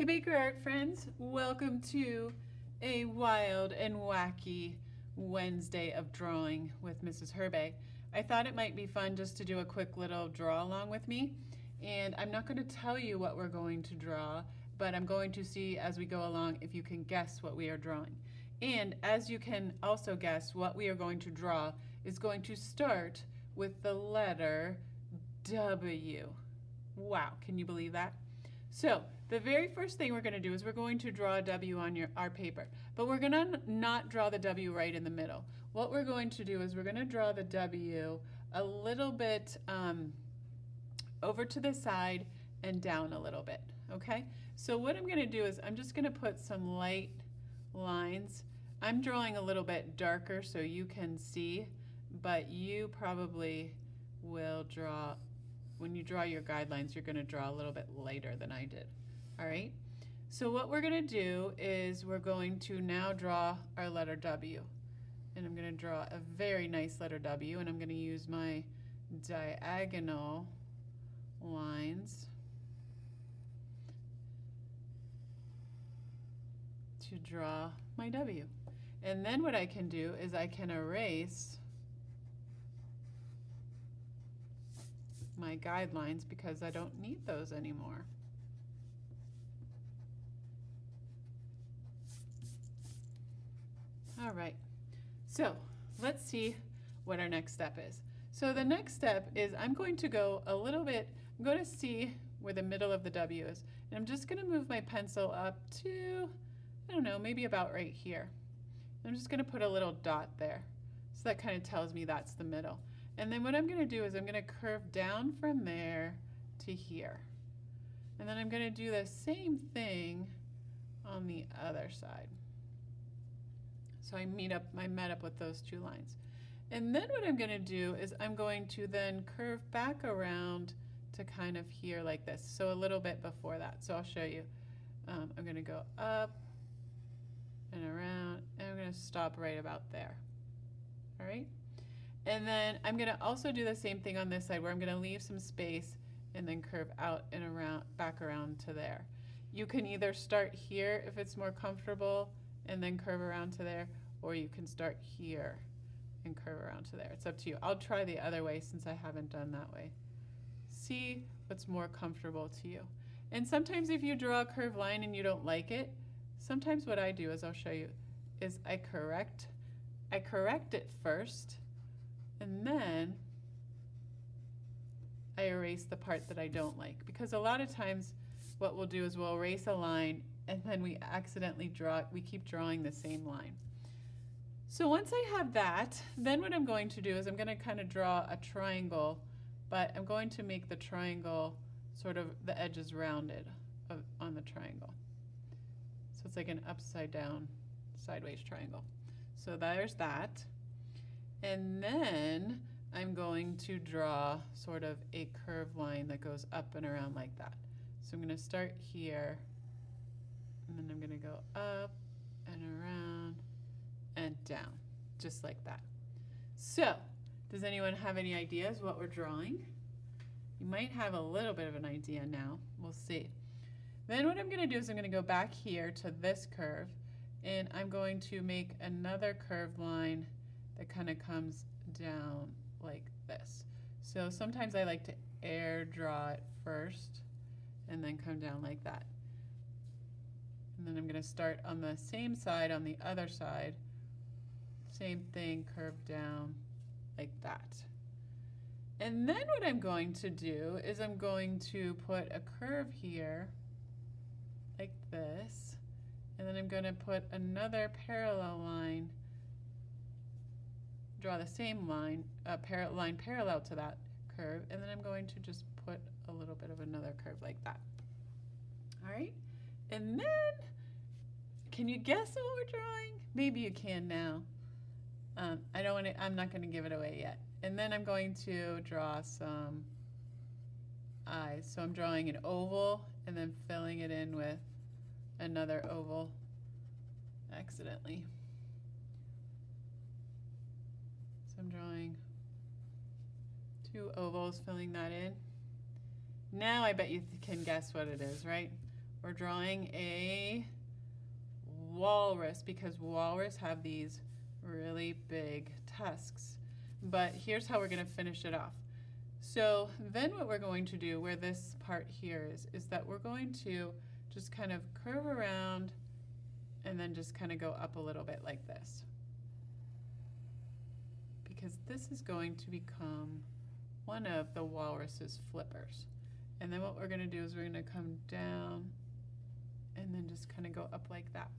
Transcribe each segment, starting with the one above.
Hey Baker Art friends, welcome to a wild and wacky Wednesday of drawing with Mrs. Herbay. I thought it might be fun just to do a quick little draw along with me, and I'm not going to tell you what we're going to draw, but I'm going to see as we go along if you can guess what we are drawing. And as you can also guess, what we are going to draw is going to start with the letter W. Wow, can you believe that? So the very first thing we're going to do is we're going to draw a W on our paper, but we're going to not draw the W right in the middle. What we're going to do is we're going to draw the W a little bit over to the side and down a little bit, okay? So what I'm going to do is I'm just going to put some light lines. I'm drawing a little bit darker so you can see, but you probably will draw. When you draw your guidelines, you're going to draw a little bit lighter than I did. All right? So what we're going to do is we're going to now draw our letter W. And I'm going to draw a very nice letter W, and I'm going to use my diagonal lines to draw my W. And then what I can do is I can erase my guidelines because I don't need those anymore. All right, so let's see what our next step is. So the next step is I'm going to go a little bit, I'm going to see where the middle of the W is, and I'm just going to move my pencil up to, I don't know, maybe about right here. I'm just going to put a little dot there. So that kind of tells me that's the middle. And then what I'm going to do is I'm going to curve down from there to here. And then I'm going to do the same thing on the other side. So I met up with those two lines. And then what I'm going to do is I'm going to then curve back around to kind of here like this. So a little bit before that. So I'll show you. I'm going to go up and around, and I'm going to stop right about there. All right? And then I'm going to also do the same thing on this side where I'm going to leave some space and then curve out and around, back around to there. You can either start here if it's more comfortable and then curve around to there, or you can start here and curve around to there. It's up to you. I'll try the other way since I haven't done that way. See what's more comfortable to you. And sometimes if you draw a curved line and you don't like it, sometimes what I do is I'll show you is I correct it first, and then I erase the part that I don't like. Because a lot of times what we'll do is we'll erase a line and then we accidentally we keep drawing the same line. So once I have that, then what I'm going to do is I'm going to kind of draw a triangle, but I'm going to make the triangle sort of the edges rounded on the triangle. So it's like an upside down, sideways triangle. So there's that. And then I'm going to draw sort of a curved line that goes up and around like that. So I'm going to start here, and then I'm going to go up and around and down, just like that. So, does anyone have any ideas what we're drawing? You might have a little bit of an idea now. We'll see. Then what I'm going to do is I'm going to go back here to this curve, and I'm going to make another curved line that kind of comes down like this. So sometimes I like to air draw it first and then come down like that. And then I'm going to start on the same side on the other side. Same thing, curve down like that. And then what I'm going to do is I'm going to put a curve here like this. And then I'm going to put another parallel line, draw the same line, line parallel to that curve, and then I'm going to just put a little bit of another curve like that. All right, and then, can you guess what we're drawing? Maybe you can now. I'm not going to give it away yet. And then I'm going to draw some eyes. So I'm drawing an oval and then filling it in with another oval accidentally. So I'm drawing two ovals, filling that in. Now I bet you can guess what it is, right? We're drawing a walrus because walrus have these really big tusks. But here's how we're going to finish it off. So then what we're going to do, where this part here is that we're going to just kind of curve around and then just kind of go up a little bit like this. Because this is going to become one of the walrus's flippers. And then what we're going to do is we're going to come down and then just kind of go up like that.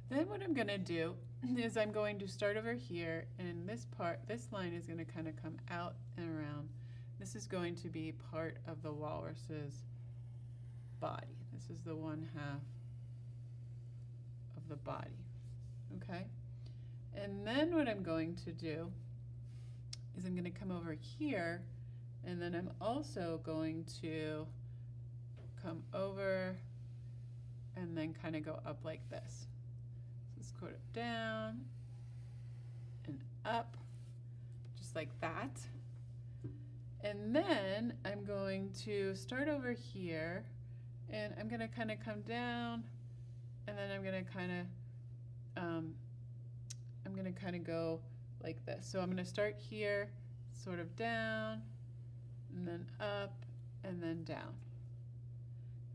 Then what I'm going to do is I'm going to start over here, and this line is going to kind of come out and around. This is going to be part of the walrus's body. This is the one half of the body, okay? And then what I'm going to do is I'm going to come over here, and then I'm also going to come over and then kind of go up like this. Let's go down and up, just like that. And then I'm going to start over here, and I'm going to kind of come down, and then I'm going to kind of go like this. So I'm going to start here, sort of down, and then up, and then down.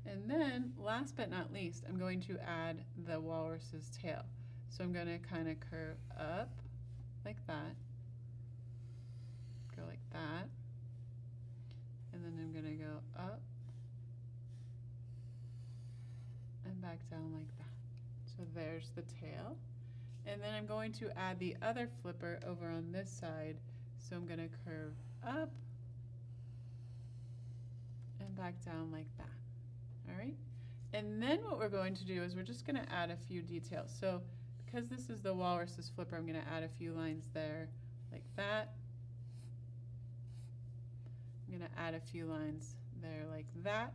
And then, last but not least, I'm going to add the walrus's tail. So I'm going to kind of curve up like that, go like that, and then I'm going to go up and back down like that. So there's the tail. And then I'm going to add the other flipper over on this side. So I'm going to curve up and back down like that. All right, and then what we're going to do is we're just going to add a few details. So because this is the walrus's flipper, I'm going to add a few lines there like that. I'm going to add a few lines there like that.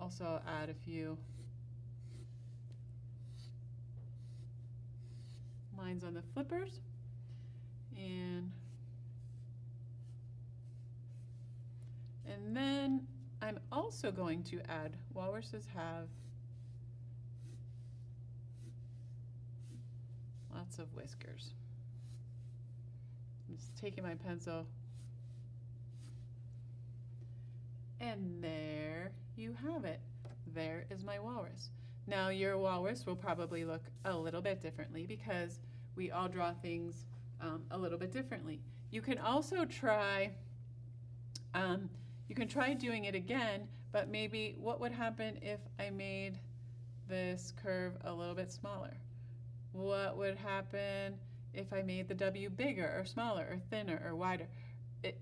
Also add a few lines on the flippers. And then I'm also going to add, walruses have lots of whiskers. I'm just taking my pencil, and there you have it. There is my walrus. Now your walrus will probably look a little bit differently because we all draw things a little bit differently. You can also try doing it again, but maybe what would happen if I made this curve a little bit smaller? What would happen if I made the W bigger or smaller or thinner or wider?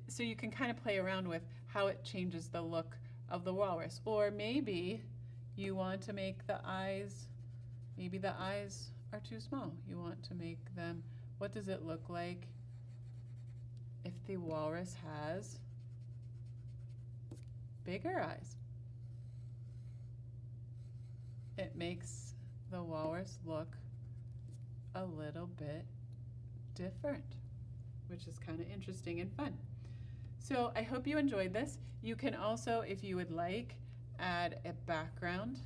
So you can kind of play around with how it changes the look of the walrus. Or maybe you want to make the eyes, maybe the eyes are too small. You want to make them, what does it look like if the walrus has bigger eyes? It makes the walrus look a little bit different, which is kind of interesting and fun. So I hope you enjoyed this. You can also, if you would like, add a background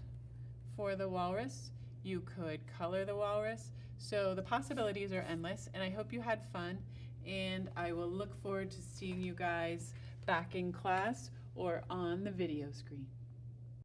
for the walrus. You could color the walrus. So the possibilities are endless, and I hope you had fun, and I will look forward to seeing you guys back in class or on the video screen.